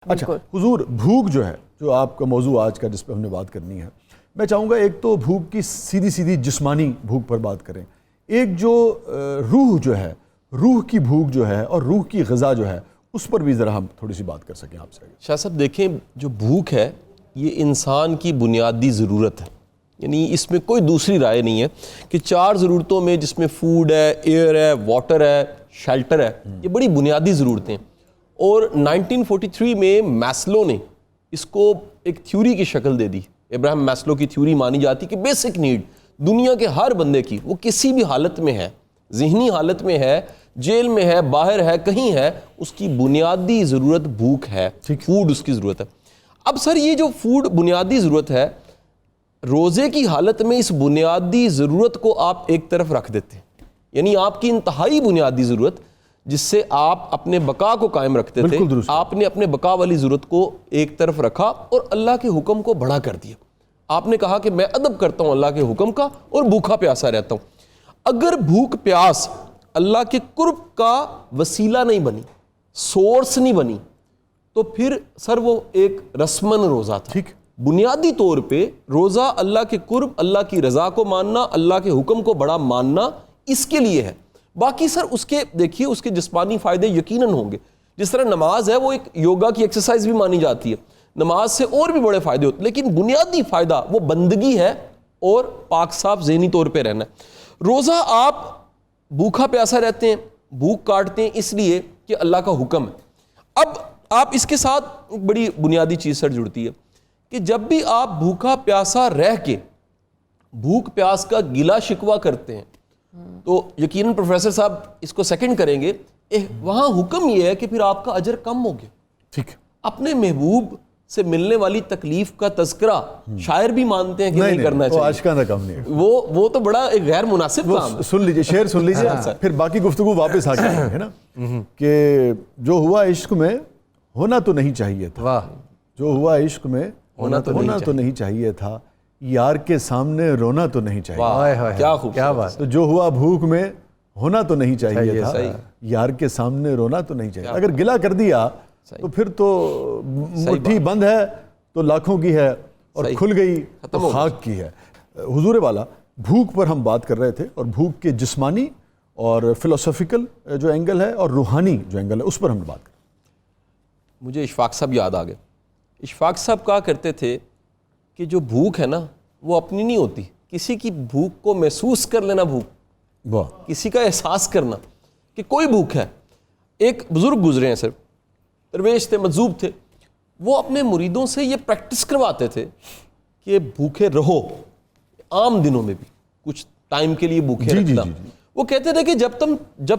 اچھا حضور، بھوک جو ہے، جو آپ کا موضوع آج کا جس پہ ہم نے بات کرنی ہے، میں چاہوں گا ایک تو بھوک کی سیدھی سیدھی جسمانی بھوک پر بات کریں، ایک جو روح جو ہے، روح کی بھوک جو ہے اور روح کی غذا جو ہے، اس پر بھی ذرا ہم تھوڑی سی بات کر سکیں آپ سے۔ شاہ صاحب دیکھیں، جو بھوک ہے یہ انسان کی بنیادی ضرورت ہے، یعنی اس میں کوئی دوسری رائے نہیں ہے کہ چار ضرورتوں میں، جس میں فوڈ ہے، ایئر ہے، واٹر ہے، شیلٹر ہے، یہ بڑی بنیادی ضرورتیں ہیں۔ اور 1943 میں میسلو نے اس کو ایک تھیوری کی شکل دے دی۔ ابراہم میسلو کی تھیوری مانی جاتی کہ بیسک نیڈ دنیا کے ہر بندے کی، وہ کسی بھی حالت میں ہے، ذہنی حالت میں ہے، جیل میں ہے، باہر ہے، کہیں ہے، اس کی بنیادی ضرورت بھوک ہے، فوڈ اس کی ضرورت ہے۔ اب سر یہ جو فوڈ بنیادی ضرورت ہے، روزے کی حالت میں اس بنیادی ضرورت کو آپ ایک طرف رکھ دیتے ہیں، یعنی آپ کی انتہائی بنیادی ضرورت جس سے آپ اپنے بقا کو قائم رکھتے تھے، آپ نے اپنے بقا والی ضرورت کو ایک طرف رکھا اور اللہ کے حکم کو بڑا کر دیا۔ آپ نے کہا کہ میں ادب کرتا ہوں اللہ کے حکم کا اور بھوکا پیاسا رہتا ہوں۔ اگر بھوک پیاس اللہ کے قرب کا وسیلہ نہیں بنی، سورس نہیں بنی، تو پھر سر وہ ایک رسمن روزہ تھا۔ ٹھیک، بنیادی طور پہ روزہ اللہ کے قرب، اللہ کی رضا کو ماننا، اللہ کے حکم کو بڑا ماننا، اس کے لیے ہے۔ باقی سر اس کے دیکھیے اس کے جسمانی فائدے یقیناً ہوں گے، جس طرح نماز ہے وہ ایک یوگا کی ایکسرسائز بھی مانی جاتی ہے، نماز سے اور بھی بڑے فائدے ہوتے ہیں، لیکن بنیادی فائدہ وہ بندگی ہے اور پاک صاف ذہنی طور پہ رہنا ہے۔ روزہ آپ بھوکا پیاسا رہتے ہیں، بھوک کاٹتے ہیں اس لیے کہ اللہ کا حکم ہے۔ اب آپ اس کے ساتھ ایک بڑی بنیادی چیز سر جڑتی ہے کہ جب بھی آپ بھوکا پیاسا رہ کے بھوک پیاس کا گلا شکوہ کرتے ہیں تو یقیناً پروفیسر صاحب اس کو سیکنڈ کریں گے، وہاں حکم یہ ہے کہ پھر آپ کا اجر کم ہو گیا۔ ٹھیک، اپنے محبوب سے ملنے والی تکلیف کا تذکرہ شاعر بھی مانتے ہیں کہ نہیں کرنا چاہیے، آشکارا کام نہیں ہے، وہ تو بڑا ایک غیر مناسب کام ہے۔ سن لیجئے، شعر سن لیجئے، پھر باقی گفتگو واپس آ گئی ہے نا، کہ جو ہوا عشق میں ہونا تو نہیں چاہیے تھا، جو ہوا عشق میں ہونا تو نہیں چاہیے تھا، یار کے سامنے رونا تو نہیں چاہیے، کیا خوب، کیا بات، تو جو ہوا بھوک میں ہونا تو نہیں چاہیے تھا، یار کے سامنے رونا تو نہیں چاہیے۔ اگر گلہ کر دیا تو پھر تو مٹھی بند ہے تو لاکھوں کی ہے، اور کھل گئی تو خاک کی ہے۔ حضور والا، بھوک پر ہم بات کر رہے تھے، اور بھوک کے جسمانی اور فلسفیکل جو اینگل ہے اور روحانی جو اینگل ہے اس پر ہم نے بات کی۔ مجھے اشفاق صاحب یاد آ گئے۔ اشفاق صاحب کہا کرتے تھے کہ جو بھوک ہے نا وہ اپنی نہیں ہوتی، کسی کی بھوک کو محسوس کر لینا، بھوک کسی کا احساس کرنا کہ کوئی بھوک ہے۔ ایک بزرگ گزرے ہیں سر، درویش تھے، مجذوب تھے، وہ اپنے مریدوں سے یہ پریکٹس کرواتے تھے کہ بھوکے رہو، عام دنوں میں بھی کچھ ٹائم کے لیے بھوکے رکھنا۔ وہ کہتے تھے کہ جب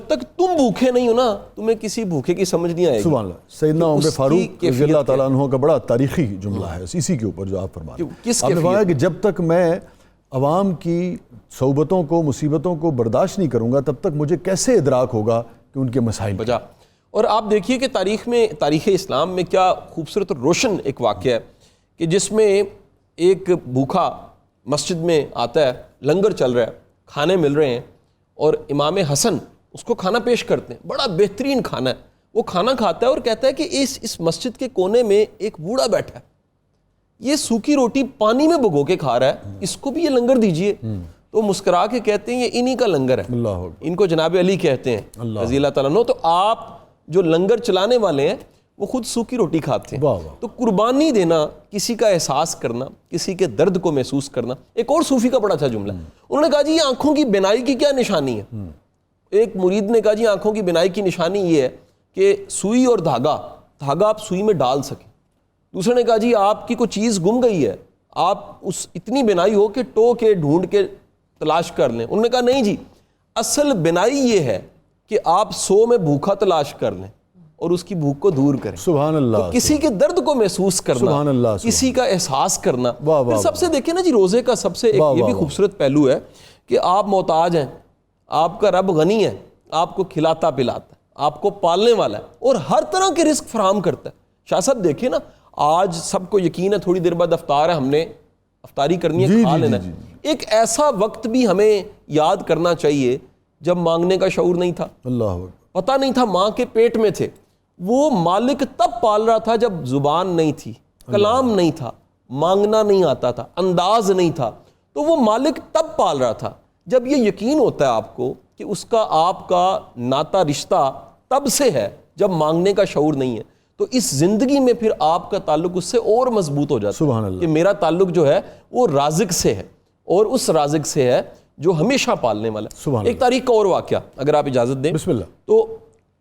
تک تم بھوکے نہیں ہو نا، تمہیں کسی بھوکے کی سمجھ نہیں آئے گی۔ سبحان اللہ۔ سیدنا عمر فاروق رضی اللہ تعالیٰ عنہ کا بڑا تاریخی جملہ ہے اسی کے اوپر جو آپ فرما رہے ہیں۔ آپ نے فرمایا کہ جب تک میں عوام کی صعوبتوں کو، مصیبتوں کو برداشت نہیں کروں گا، تب تک مجھے کیسے ادراک ہوگا کہ ان کے مسائل بجا۔ اور آپ دیکھیے کہ تاریخ اسلام میں کیا خوبصورت اور روشن ایک واقعہ ہے کہ جس میں ایک بھوکا مسجد میں آتا ہے، لنگر چل رہا ہے، کھانے مل رہے ہیں، اور امام حسن اس کو کھانا پیش کرتے ہیں، بڑا بہترین کھانا ہے۔ وہ کھانا کھاتا ہے اور کہتا ہے کہ اس مسجد کے کونے میں ایک بوڑھا بیٹھا ہے، یہ سوکھی روٹی پانی میں بھگو کے کھا رہا ہے، اس کو بھی یہ لنگر دیجئے۔ تو مسکرا کے کہتے ہیں یہ انہی کا لنگر ہے، ان کو جناب علی کہتے ہیں رضی اللہ تعالیٰ عنہ۔ تو آپ جو لنگر چلانے والے ہیں وہ خود سوکھی روٹی کھاتے ہیں۔ تو قربانی دینا، کسی کا احساس کرنا، کسی کے درد کو محسوس کرنا۔ ایک اور صوفی کا بڑا اچھا جملہ ہے، انہوں نے کہا جی یہ آنکھوں کی بینائی کی کیا نشانی ہے؟ ایک مرید نے کہا جی آنکھوں کی بینائی کی نشانی یہ ہے کہ سوئی اور دھاگا آپ سوئی میں ڈال سکیں۔ دوسرے نے کہا جی آپ کی کوئی چیز گم گئی ہے، آپ اس اتنی بینائی ہو کہ ٹو کے ڈھونڈ کے تلاش کر لیں۔ انہوں نے کہا نہیں جی، اصل بینائی یہ ہے کہ آپ 100 میں بھوکا تلاش کر لیں اور اس کی بھوک کو دور کریں۔ سبحان اللہ۔ کسی کے درد کو محسوس کرنا، سبحان اللہ، کسی کا احساس کرنا۔ پھر سب سے دیکھیں نا جی، روزے کا سب سے ایک یہ بھی خوبصورت پہلو ہے کہ آپ محتاج ہیں، آپ کا رب غنی ہے، آپ کو کھلاتا پلاتا ہے، آپ کو پالنے والا ہے اور ہر طرح کے رزق فراہم کرتا ہے۔ شاہ صاحب دیکھیں نا، آج سب کو یقین ہے تھوڑی دیر بعد افطار ہے، ہم نے افطاری کرنی ہے، کھا لینا ہے۔ ایک ایسا وقت بھی ہمیں یاد کرنا چاہیے جب مانگنے کا شعور نہیں تھا، اللہ پتہ نہیں تھا، ماں کے پیٹ میں تھے، وہ مالک تب پال رہا تھا جب زبان نہیں تھی، کلام نہیں تھا، مانگنا نہیں آتا تھا، انداز نہیں تھا، تو وہ مالک تب پال رہا تھا جب یہ یقین ہوتا ہے آپ کو کہ اس کا آپ کا ناتا رشتہ تب سے ہے جب مانگنے کا شعور نہیں ہے، تو اس زندگی میں پھر آپ کا تعلق اس سے اور مضبوط ہو جاتا ہے سبحان اللہ، کہ میرا تعلق جو ہے وہ رازق سے ہے، اور اس رازق سے ہے جو ہمیشہ پالنے والا ہے۔ سبحان ایک تاریخ کا اور واقعہ اگر آپ اجازت دیں، بسم اللہ۔ تو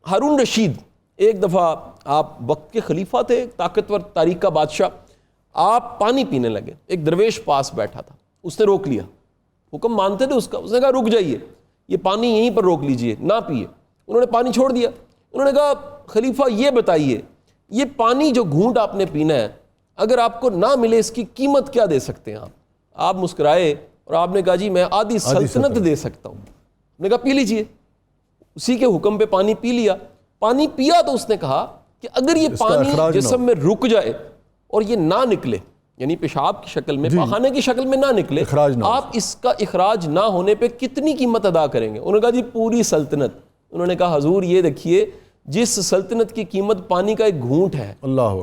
ہارون رشید ایک دفعہ، آپ وقت کے خلیفہ تھے، طاقتور تاریخ کا بادشاہ، آپ پانی پینے لگے، ایک درویش پاس بیٹھا تھا، اس نے روک لیا، حکم مانتے تھے اس کا، اس نے کہا رک جائیے، یہ پانی یہیں پر روک لیجئے، نہ پیئے۔ انہوں نے پانی چھوڑ دیا۔ انہوں نے کہا خلیفہ یہ بتائیے، یہ پانی جو گھونٹ آپ نے پینا ہے، اگر آپ کو نہ ملے اس کی قیمت کیا دے سکتے ہیں آپ مسکرائے اور آپ نے کہا جی میں آدھی سلطنت دے سکتا ہوں۔ نے کہا پی لیجئے۔ اسی کے حکم پہ پانی پی لیا۔ پانی پیا تو اس نے کہا کہ اگر یہ پانی جسم میں رک جائے اور یہ نہ نکلے، یعنی پیشاب کی شکل میں، پخانے کی شکل میں نہ نکلے، آپ اس کا اخراج نہ ہونے پہ کتنی قیمت ادا کریں گے؟ انہوں نے کہا جی پوری سلطنت۔ انہوں نے کہا حضور یہ دیکھیے، جس سلطنت کی قیمت پانی کا ایک گھونٹ ہے،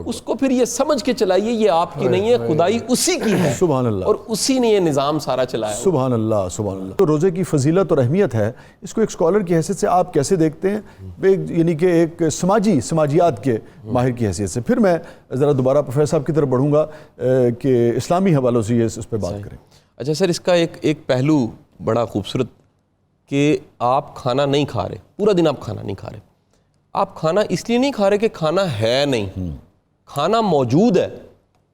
اس کو پھر یہ سمجھ کے چلائیے یہ آپ کی نہیں ہے، خدائی اسی کی ہے، سبحان اللہ، اور اسی نے یہ نظام سارا چلایا۔ سبحان اللہ، سبحان اللہ۔ تو روزے کی فضیلت اور اہمیت ہے، اس کو ایک اسکالر کی حیثیت سے آپ کیسے دیکھتے ہیں؟ یعنی کہ ایک سماجیات کے ماہر کی حیثیت سے۔ پھر میں ذرا دوبارہ پروفیسر صاحب کی طرف بڑھوں گا کہ اسلامی حوالوں سے اس پہ بات کریں۔ اچھا سر، اس کا ایک پہلو بڑا خوبصورت کہ آپ کھانا نہیں کھا رہے، پورا دن آپ کھانا نہیں کھا رہے۔ آپ کھانا اس لیے نہیں کھا رہے کہ کھانا ہے نہیں، کھانا موجود ہے،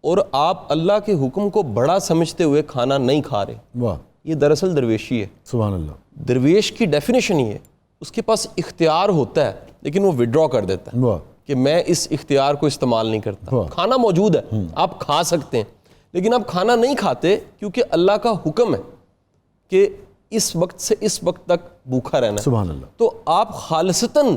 اور آپ اللہ کے حکم کو بڑا سمجھتے ہوئے کھانا نہیں کھا رہے۔ واہ، یہ دراصل درویشی ہے۔ سبحان اللہ۔ درویش کی ڈیفینیشن یہ ہے، اس کے پاس اختیار ہوتا ہے لیکن وہ وڈرا کر دیتا ہے واہ، کہ میں اس اختیار کو استعمال نہیں کرتا۔ کھانا موجود ہے، آپ کھا سکتے ہیں، لیکن آپ کھانا نہیں کھاتے کیونکہ اللہ کا حکم ہے کہ اس وقت سے اس وقت تک بھوکا رہنا ہے۔ سبحان اللہ۔ تو آپ خالصتاً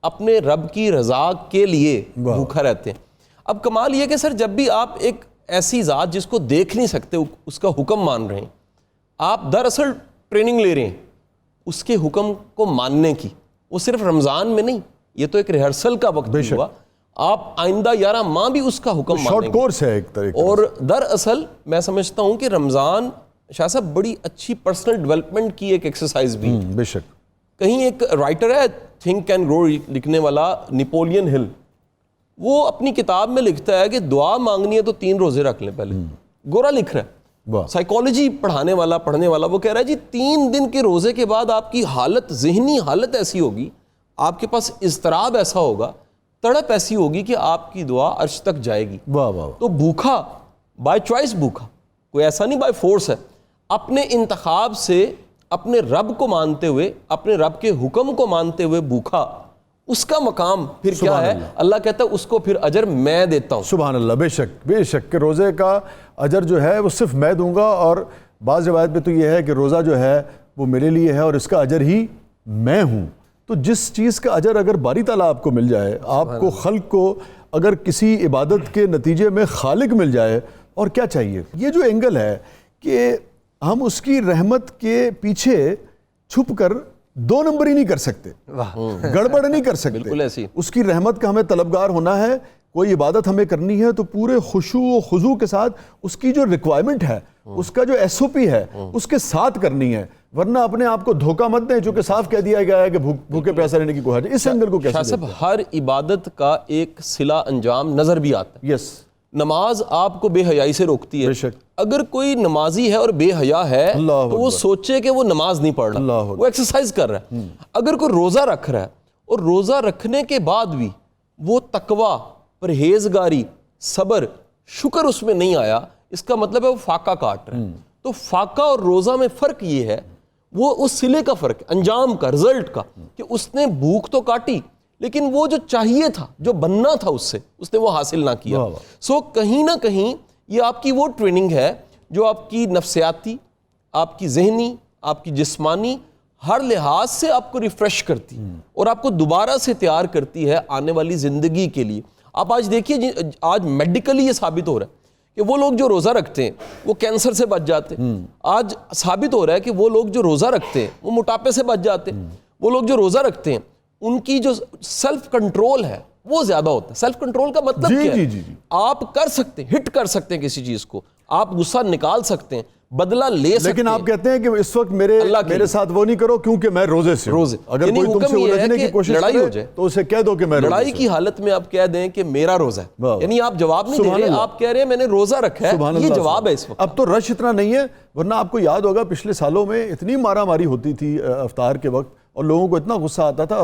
اپنے رب کی رضا کے لیے بھوکا رہتے ہیں۔ اب کمال یہ کہ سر جب بھی آپ ایک ایسی ذات جس کو دیکھ نہیں سکتے اس کا حکم مان رہے ہیں، آپ دراصل ٹریننگ لے رہے ہیں اس کے حکم کو ماننے کی، وہ صرف رمضان میں نہیں، یہ تو ایک ریہرسل کا وقت ہوا، آپ آئندہ 11 ماہ بھی اس کا حکم مانیں گے۔ شارٹ کورس ہے ایک طریقے، اور دراصل میں سمجھتا ہوں کہ رمضان شاہ صاحب بڑی اچھی پرسنل ڈیولپمنٹ کی ایک ایکسرسائز بھی ہے۔ بے شک۔ کہیں ایک رائٹر ہے تھنک اینڈ گرو لکھنے والا، نیپولین ہل، وہ اپنی کتاب میں لکھتا ہے کہ دعا مانگنی ہے تو 3 روزے رکھ لیں پہلے۔ گورا لکھ رہا ہے، سائیکالوجی پڑھنے والا وہ کہہ رہا ہے جی 3 دن کے روزے کے بعد آپ کی حالت، ذہنی حالت ایسی ہوگی، آپ کے پاس اضطراب ایسا ہوگا، تڑپ ایسی ہوگی کہ آپ کی دعا عرش تک جائے گی۔ واہ واہ۔ تو بھوکا بائی چوائس، بھوکا کوئی ایسا نہیں بائی فورس ہے، اپنے انتخاب سے اپنے رب کو مانتے ہوئے، اپنے رب کے حکم کو مانتے ہوئے بھوکا، اس کا مقام پھر کیا ہے؟ اللہ کہتا ہے اس کو پھر اجر میں دیتا ہوں۔ سبحان اللہ، بے شک بے شک کہ روزے کا اجر جو ہے وہ صرف میں دوں گا، اور بعض روایت میں تو یہ ہے کہ روزہ جو ہے وہ میرے لیے ہے اور اس کا اجر ہی میں ہوں۔ تو جس چیز کا اجر اگر باری تعالیٰ آپ کو مل جائے، آپ کو خلق کو اگر کسی عبادت کے نتیجے میں خالق مل جائے، اور کیا چاہیے؟ یہ جو اینگل ہے کہ ہم اس کی رحمت کے پیچھے چھپ کر 2 نمبر ہی نہیں کر سکتے، گڑبڑ نہیں کر سکتے، بالکل ایسی اس کی رحمت کا ہمیں طلبگار ہونا ہے۔ کوئی عبادت ہمیں کرنی ہے تو پورے خشوع و خضوع کے ساتھ اس کی جو ریکوائرمنٹ ہے، اس کا جو SOP ہے، اس کے ساتھ کرنی ہے، ورنہ اپنے آپ کو دھوکہ مت دیں، چونکہ صاف کہہ دیا گیا ہے کہ بھوکے پیاسے رہنے کی کوئی حاجت۔ اس اینگل کو کیسے شاہ صاحب ہر عبادت کا ایک صلہ انجام نظر بھی آتا ہے۔ یس، نماز آپ کو بے حیائی سے روکتی ہے۔ بے شک۔ اگر کوئی نمازی ہے اور بے حیا ہے تو وہ سوچے کہ وہ نماز نہیں پڑھ رہا، وہ ایکسرسائز کر رہا ہے۔ اگر کوئی روزہ رکھ رہا ہے اور روزہ رکھنے کے بعد بھی وہ تقوی، پرہیزگاری، صبر، شکر اس میں نہیں آیا، اس کا مطلب ہے وہ فاقہ کاٹ رہا ہے۔ تو فاقہ اور روزہ میں فرق یہ ہے، وہ اس صلے کا فرق ہے، انجام کا، رزلٹ کا، کہ اس نے بھوک تو کاٹی لیکن وہ جو چاہیے تھا، جو بننا تھا اس نے وہ حاصل نہ کیا۔ سو کہیں نہ کہیں یہ آپ کی وہ ٹریننگ ہے جو آپ کی نفسیاتی، آپ کی ذہنی، آپ کی جسمانی، ہر لحاظ سے آپ کو ریفریش کرتی اور آپ کو دوبارہ سے تیار کرتی ہے آنے والی زندگی کے لیے۔ آپ آج دیکھیے، آج میڈیکلی یہ ثابت ہو رہا ہے کہ وہ لوگ جو روزہ رکھتے ہیں وہ کینسر سے بچ جاتے ہیں۔ آج ثابت ہو رہا ہے کہ وہ لوگ جو روزہ رکھتے ہیں وہ موٹاپے سے بچ جاتے ہیں۔ وہ لوگ جو روزہ رکھتے ہیں ان کی جو سیلف کنٹرول ہے وہ زیادہ ہوتا ہے. سیلف کنٹرول کا مطلب کیا ہے؟ آپ کر سکتے ہیں، ہٹ کر سکتے ہیں کسی چیز کو، آپ غصہ نکال سکتے ہیں، بدلہ لے سکتے ہیں. لیکن آپ کہتے ہیں کہ اس وقت میرے ساتھ وہ نہیں کرو کیونکہ میں روزے سے ہوں. اگر کوئی تم سے الجھنے کی کوشش کرے تو اسے کہہ دو کہ میں روزے سے ہوں. لڑائی کی حالت میں آپ کہہ دیں کہ میرا روزہ ہے، یعنی آپ جواب نہیں دے رہے، آپ کہہ رہے ہیں میں نے روزہ رکھا ہے، یہ جواب ہے اس وقت. اب تو رش اتنا نہیں ہے، ورنہ آپ کو یاد ہوگا پچھلے سالوں میں اتنی مارا ماری ہوتی تھی افطار کے وقت اور لوگوں کو اتنا غصہ آتا تھا.